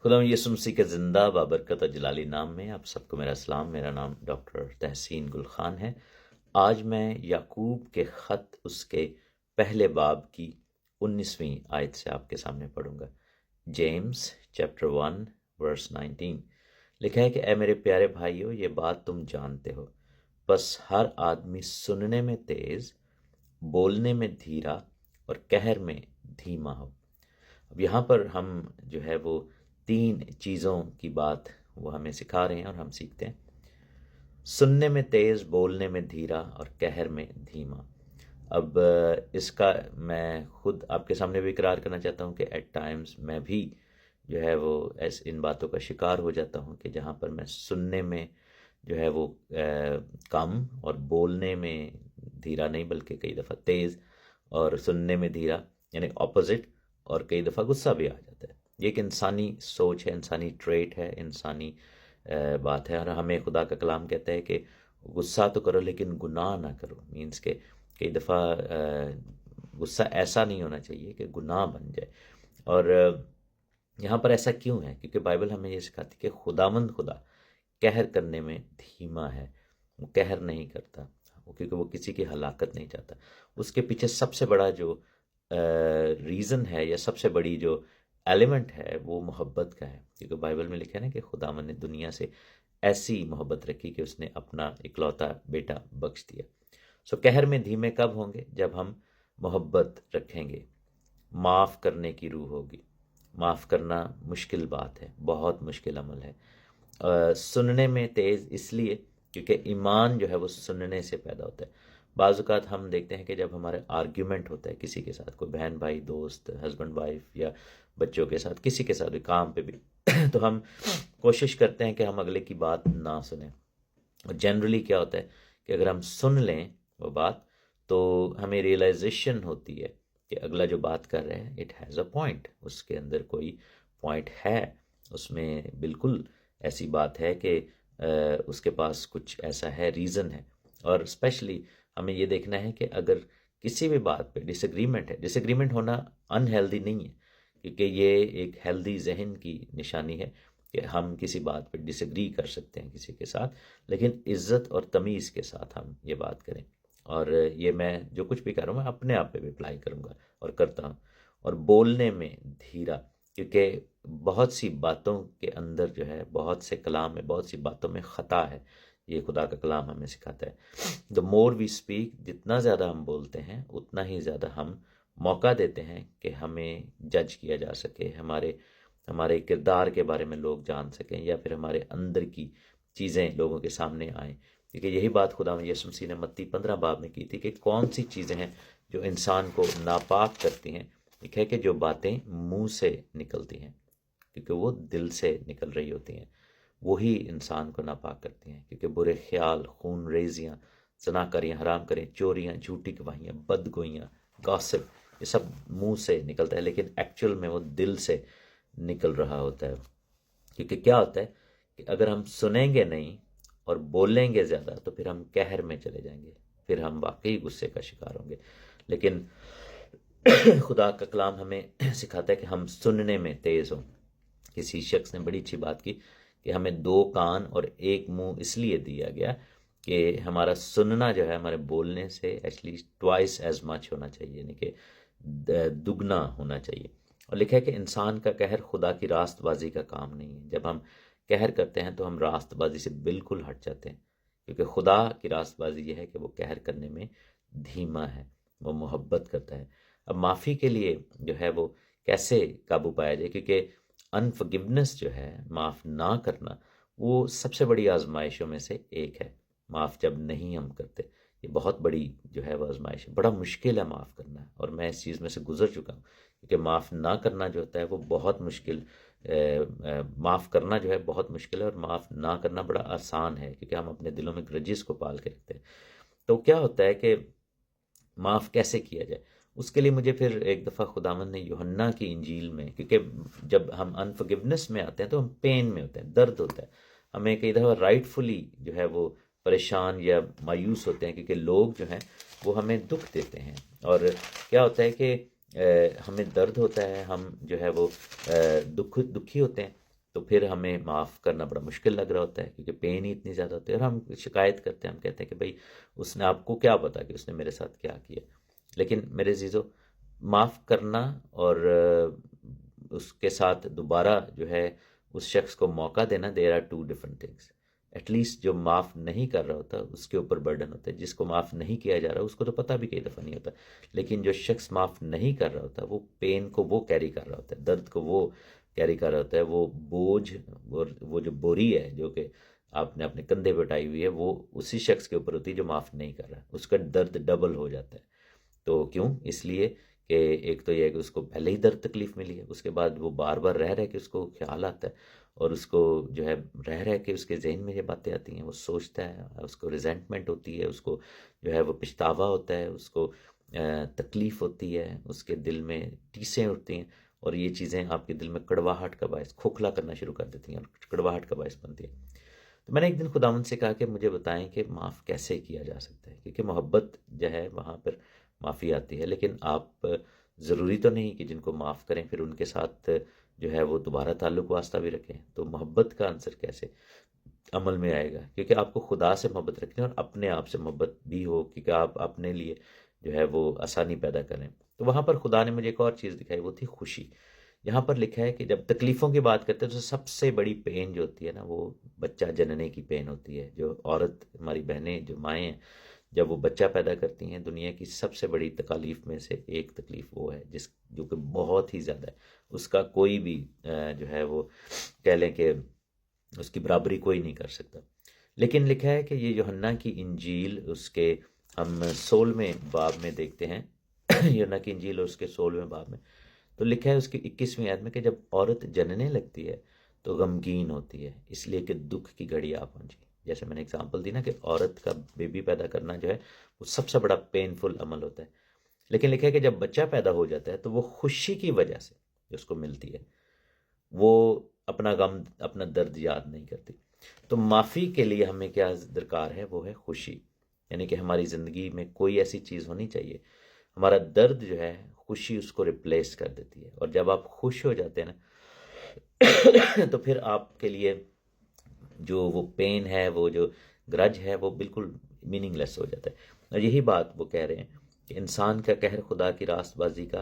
खुदाम यीशु मसीह के ज़िंदा बाबरकत जलाली नाम में आप सबको मेरा सलाम। मेरा नाम डॉक्टर तहसीन गुल खान है। आज मैं याकूब के ख़त उसके पहले बाब की 19वीं आयत से आपके सामने पढ़ूंगा। जेम्स चैप्टर 1 वर्स 19 लिखा है कि ए मेरे प्यारे भाइयों, ये बात तुम जानते हो, बस हर आदमी सुनने में तेज़, बोलने में धीरा और कहर में धीमा हो। अब यहाँ पर हम जो है वो 3 चीज़ों की बात वो हमें सिखा रहे हैं और हम सीखते हैं। सुनने में तेज़, बोलने में धीरा और कहर में धीमा। अब इसका मैं खुद आपके सामने भी इकरार करना चाहता हूँ कि एट टाइम्स मैं भी जो है वो ऐसे इन बातों का शिकार हो जाता हूँ कि जहाँ पर मैं सुनने में जो है वो कम और बोलने में धीरा नहीं बल्कि कई दफ़ा तेज़, और सुनने में धीरा यानी ऑपोजिट, और कई दफ़ा गुस्सा भी आ जाता है। ये एक इंसानी सोच है, इंसानी ट्रेट है, इंसानी बात है। और हमें खुदा का कलाम कहता है कि गुस्सा तो करो लेकिन गुनाह ना करो। मीन्स के कई दफ़ा गुस्सा ऐसा नहीं होना चाहिए कि गुनाह बन जाए। और यहाँ पर ऐसा क्यों है? क्योंकि बाइबल हमें ये सिखाती है कि खुदावंद खुदा कहर करने में धीमा है, वो कहर नहीं करता, क्योंकि वो किसी की हलाकत नहीं चाहता। उसके पीछे सबसे बड़ा जो रीज़न है या सबसे बड़ी जो एलिमेंट है वो मोहब्बत का है। क्योंकि बाइबल में लिखा है ना कि खुदावंद ने दुनिया से ऐसी मोहब्बत रखी कि उसने अपना इकलौता बेटा बख्श दिया। सो कहर में धीमे कब होंगे? जब हम मोहब्बत रखेंगे, माफ़ करने की रूह होगी। माफ़ करना मुश्किल बात है, बहुत मुश्किल अमल है। सुनने में तेज़ इसलिए क्योंकि ईमान जो है वो सुनने से पैदा होता है। बाज़-औक़ात हम देखते हैं कि जब हमारे आर्ग्यूमेंट होता है किसी के साथ, कोई बहन भाई, दोस्त, हस्बैंड वाइफ या बच्चों के साथ, किसी के साथ भी, काम पे भी तो हम कोशिश करते हैं कि हम अगले की बात ना सुने। और जनरली क्या होता है कि अगर हम सुन लें वो बात, तो हमें रियलाइजेशन होती है कि अगला जो बात कर रहे हैं इट हैज़ अ पॉइंट, उसके अंदर कोई पॉइंट है, उसमें बिल्कुल ऐसी बात है कि उसके पास कुछ ऐसा है, रीज़न है। और स्पेशली हमें ये देखना है कि अगर किसी भी बात पे डिसएग्रीमेंट है, डिसएग्रीमेंट होना अनहेल्दी नहीं है, क्योंकि ये एक हेल्दी जहन की निशानी है कि हम किसी बात पे डिसएग्री कर सकते हैं किसी के साथ, लेकिन इज़्ज़त और तमीज़ के साथ हम ये बात करें। और ये मैं जो कुछ भी कर रहा हूँ मैं अपने आप पे भी अप्लाई करूँगा और करता हूँ। और बोलने में धीरा, क्योंकि बहुत सी बातों के अंदर जो है, बहुत से कलाम में, बहुत सी बातों में ख़ता है। ये खुदा का कलाम हमें सिखाता है। द मोर वी स्पीक, जितना ज़्यादा हम बोलते हैं उतना ही ज़्यादा हम मौका देते हैं कि हमें जज किया जा सके, हमारे हमारे किरदार के बारे में लोग जान सकें, या फिर हमारे अंदर की चीज़ें लोगों के सामने आएँ। क्योंकि यही बात खुदावंद यीशु मसीह ने मत्ती 15 बाब में की थी कि कौन सी चीज़ें हैं जो इंसान को नापाक करती हैं। लिखा है कि जो बातें मुंह से निकलती हैं, क्योंकि वो दिल से निकल रही होती हैं, वही इंसान को नापाक करती हैं। क्योंकि बुरे ख्याल, खून रेजियाँ, ज़नाकारियाँ, हराम करें, चोरियाँ, झूठी गवाहियाँ, बदगोइयाँ, गॉसिप, ये सब मुंह से निकलता है, लेकिन एक्चुअल में वो दिल से निकल रहा होता है। क्योंकि क्या होता है कि अगर हम सुनेंगे नहीं और बोलेंगे ज़्यादा तो फिर हम कहर में चले जाएंगे, फिर हम वाकई गुस्से का शिकार होंगे। लेकिन खुदा का कलाम हमें सिखाता है कि हम सुनने में तेज़ हों। किसी शख्स ने बड़ी अच्छी बात की कि हमें 2 कान और 1 मुंह इसलिए दिया गया कि हमारा सुनना जो है हमारे बोलने से एटलीस्ट ट्वाइस एज मच होना चाहिए, यानी कि दुगना होना चाहिए। और लिखा है कि इंसान का कहर खुदा की रास्तबाजी का काम नहीं है। जब हम कहर करते हैं तो हम रास्तबाजी से बिल्कुल हट जाते हैं, क्योंकि खुदा की रास्तबाजी यह है कि वो कहर करने में धीमा है, वो मोहब्बत करता है। अब माफ़ी के लिए जो है वो कैसे काबू पाया जाए? क्योंकि अनफॉरगिवनेस जो है, माफ़ ना करना, वो सबसे बड़ी आजमाइशों में से एक है। माफ़ जब नहीं हम करते, ये बहुत बड़ी जो है वो आजमाइश है। बड़ा मुश्किल है माफ़ करना, और मैं इस चीज़ में से गुजर चुका हूँ। क्योंकि माफ़ ना करना जो होता है वो बहुत मुश्किल, माफ़ करना जो है बहुत मुश्किल है, और माफ़ ना करना बड़ा आसान है, क्योंकि हम अपने दिलों में ग्रजेस को पाल के रखते हैं। तो क्या होता है कि माफ़ कैसे किया जाए? उसके लिए मुझे फिर एक दफ़ा खुदावंद ने यूहन्ना की इंजील में, क्योंकि जब हम अनफॉरगिवनेस में आते हैं तो हम पेन में होते हैं, दर्द होता है। हमें कई दफ़ा राइटफुली जो है वो परेशान या मायूस होते हैं, क्योंकि लोग जो हैं वो हमें दुख देते हैं। और क्या होता है कि हमें दर्द होता है, हम जो है वो दुखी होते हैं। तो फिर हमें माफ़ करना बड़ा मुश्किल लग रहा होता है, क्योंकि पेन ही इतनी ज़्यादा होती है। और हम शिकायत करते हैं, हम कहते हैं कि भाई उसने, आपको क्या पता कि उसने मेरे साथ क्या किया। लेकिन मेरे अजीज़ों, माफ़ करना और उसके साथ दोबारा जो है उस शख्स को मौका देना, there are two different things. At least जो माफ़ नहीं कर रहा होता उसके ऊपर बर्डन होता है, जिसको माफ़ नहीं किया जा रहा उसको तो पता भी कई दफ़ा नहीं होता। लेकिन जो शख्स माफ़ नहीं कर रहा होता, वो पेन को वो कैरी कर रहा होता है, दर्द को वो कैरी कर रहा होता है, वो बोझ, वो जो बोरी है जो कि आपने अपने कंधे पे उठाई हुई है, वो उसी शख्स के ऊपर होती है जो माफ़ नहीं कर रहा, उसका दर्द डबल हो जाता है। तो क्यों? इसलिए कि एक तो ये है कि उसको पहले ही दर्द तकलीफ़ मिली है, उसके बाद वो बार बार रह रह के उसको ख्याल आता है, और उसको जो है रह रह के उसके जहन में ये बातें आती हैं, वो सोचता है, उसको रिजेंटमेंट होती है, उसको जो है वो पछतावा होता है, उसको तकलीफ़ होती है, उसके दिल में टीसें उठती हैं, और ये चीज़ें आपके दिल में कड़वाहट का बायस, खोखला करना शुरू कर देती हैं और कड़वाहट का बायस बनती है। तो मैंने एक दिन खुदावंद से कहा कि मुझे बताएं कि माफ़ कैसे किया जा सकता है, क्योंकि मोहब्बत जो है वहाँ पर माफ़ी आती है। लेकिन आप, ज़रूरी तो नहीं कि जिनको माफ़ करें फिर उनके साथ जो है वो दोबारा ताल्लुक़ वास्ता भी रखें। तो मोहब्बत का आंसर कैसे अमल में आएगा? क्योंकि आपको खुदा से मोहब्बत रखनी है और अपने आप से मोहब्बत भी हो, क्योंकि आप अपने लिए जो है वो आसानी पैदा करें। तो वहाँ पर खुदा ने मुझे एक और चीज़ दिखाई, वो थी खुशी। यहाँ पर लिखा है कि जब तकलीफ़ों की बात करते हैं तो सबसे बड़ी पेन जो होती है ना, वो बच्चा जनने की पेन होती है। जो औरत, हमारी बहनें, जो माएँ हैं, जब वो बच्चा पैदा करती हैं, दुनिया की सबसे बड़ी तकालीफ में से एक तकलीफ़ वो है, जो कि बहुत ही ज़्यादा है। उसका कोई भी जो है वो कह लें कि उसकी बराबरी कोई नहीं कर सकता। लेकिन लिखा है कि ये यूहन्ना की इंजील, उसके हम 16वें बाब में देखते हैं यूहन्ना की इंजील और उसके 16वें बाब में, तो लिखा है उसकी 21वीं आयत में कि जब औरत जनने लगती है तो गमगीन होती है, इसलिए कि दुख की घड़ी आ पहुंची। जैसे मैंने एग्जांपल दी ना कि औरत का बेबी पैदा करना जो है वो सबसे बड़ा पेनफुल अमल होता है। लेकिन लिखा है कि जब बच्चा पैदा हो जाता है तो वो खुशी की वजह से जो उसको मिलती है, वो अपना गम, अपना दर्द याद नहीं करती। तो माफ़ी के लिए हमें क्या दरकार है? वो है खुशी। यानी कि हमारी ज़िंदगी में कोई ऐसी चीज़ होनी चाहिए, हमारा दर्द जो है खुशी उसको रिप्लेस कर देती है। और जब आप खुश हो जाते हैं ना तो फिर आपके लिए जो वो पेन है, वो जो ग्रज है, वो बिल्कुल मीनिंगलेस हो जाता है। और यही बात वो कह रहे हैं कि इंसान का कहर खुदा की रास्तबाजी का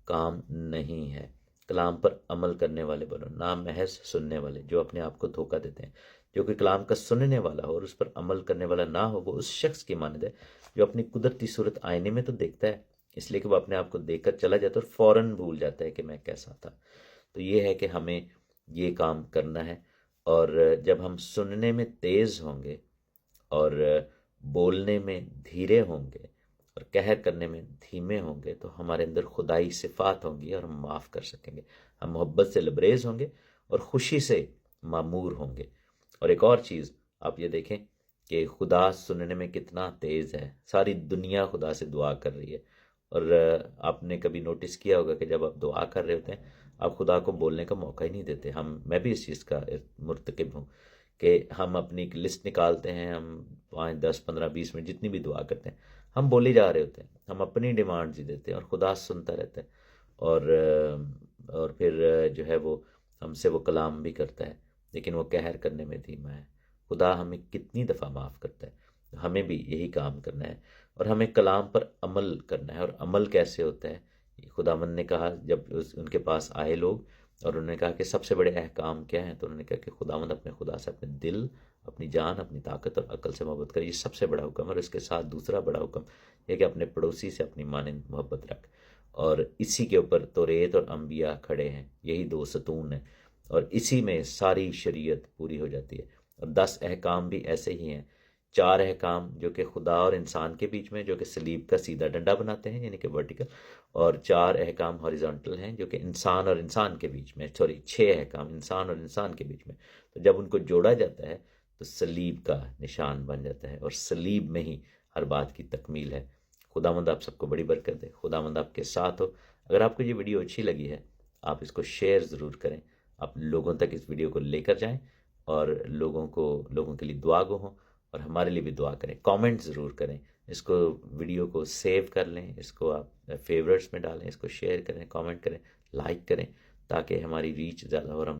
काम नहीं है, कलाम पर अमल करने वाले बनो, ना महज सुनने वाले जो अपने आप को धोखा देते हैं। जो कि कलाम का सुनने वाला हो और उस पर अमल करने वाला ना हो, वो उस शख्स की मानद है जो अपनी कुदरती सूरत आईने में तो देखता है, इसलिए कि वो अपने आप को देखकर चला जाता है और फौरन भूल जाता है कि मैं कैसा था। तो ये है कि हमें ये काम करना है। और जब हम सुनने में तेज़ होंगे और बोलने में धीरे होंगे और कहर करने में धीमे होंगे, तो हमारे अंदर खुदाई सिफ़ात होंगी और हम माफ़ कर सकेंगे। हम मोहब्बत से लबरेज़ होंगे और ख़ुशी से मामूर होंगे। और एक और चीज़ आप ये देखें कि खुदा सुनने में कितना तेज़ है, सारी दुनिया खुदा से दुआ कर रही है। और आपने कभी नोटिस किया होगा कि जब आप दुआ कर रहे होते हैं, आप खुदा को बोलने का मौका ही नहीं देते। मैं भी इस चीज़ का मुर्तकिब हूँ कि हम अपनी एक लिस्ट निकालते हैं, हम 5, 10, 15, 20 मिनट जितनी भी दुआ करते हैं, हम बोले जा रहे होते हैं, हम अपनी डिमांड्स ही देते हैं और खुदा सुनता रहता है। और फिर जो है वो हमसे वो कलाम भी करता है, लेकिन वो कहर करने में धीमा है। खुदा हमें कितनी दफ़ा माफ़ करता है, हमें भी यही काम करना है और हमें कलाम पर अमल करना है। और अमल कैसे होता है? खुदावंद ने कहा, जब उनके पास आए लोग और उन्होंने कहा कि सबसे बड़े अहकाम क्या हैं, तो उन्होंने कहा कि खुदावंद अपने खुदा से अपने दिल, अपनी जान, अपनी ताकत और अकल से मोहब्बत करे, ये सबसे बड़ा हुक्म है। और इसके साथ दूसरा बड़ा हुक्म यह कि अपने पड़ोसी से अपनी मानंद मोहब्बत रख। और इसी के ऊपर तौरेत और अंबिया खड़े हैं, यही 2 सतून हैं, और इसी में सारी शरीयत पूरी हो जाती है। और 10 अहकाम भी ऐसे ही हैं। 4 अहकाम जो कि खुदा और इंसान के बीच में, जो कि सलीब का सीधा डंडा बनाते हैं, यानी कि वर्टिकल। और 4 अहकाम हॉरिजॉन्टल हैं जो कि इंसान और इंसान के बीच में, सॉरी 6 अहकाम इंसान और इंसान के बीच में। तो जब उनको जोड़ा जाता है तो सलीब का निशान बन जाता है, और सलीब में ही हर बात की तकमील है। खुदावंद आप सबको बड़ी बरकत दे, खुदावंद आपके साथ हो। अगर आपको ये वीडियो अच्छी लगी है, आप इसको शेयर ज़रूर करें, आप लोगों तक इस वीडियो को लेकर जाएं और लोगों के लिए दुआ गो हों, और हमारे लिए भी दुआ करें। कमेंट ज़रूर करें, इसको, वीडियो को सेव कर लें, इसको आप फेवरेट्स में डालें, इसको शेयर करें, कमेंट करें, लाइक करें, ताकि हमारी रीच ज़्यादा हो और हम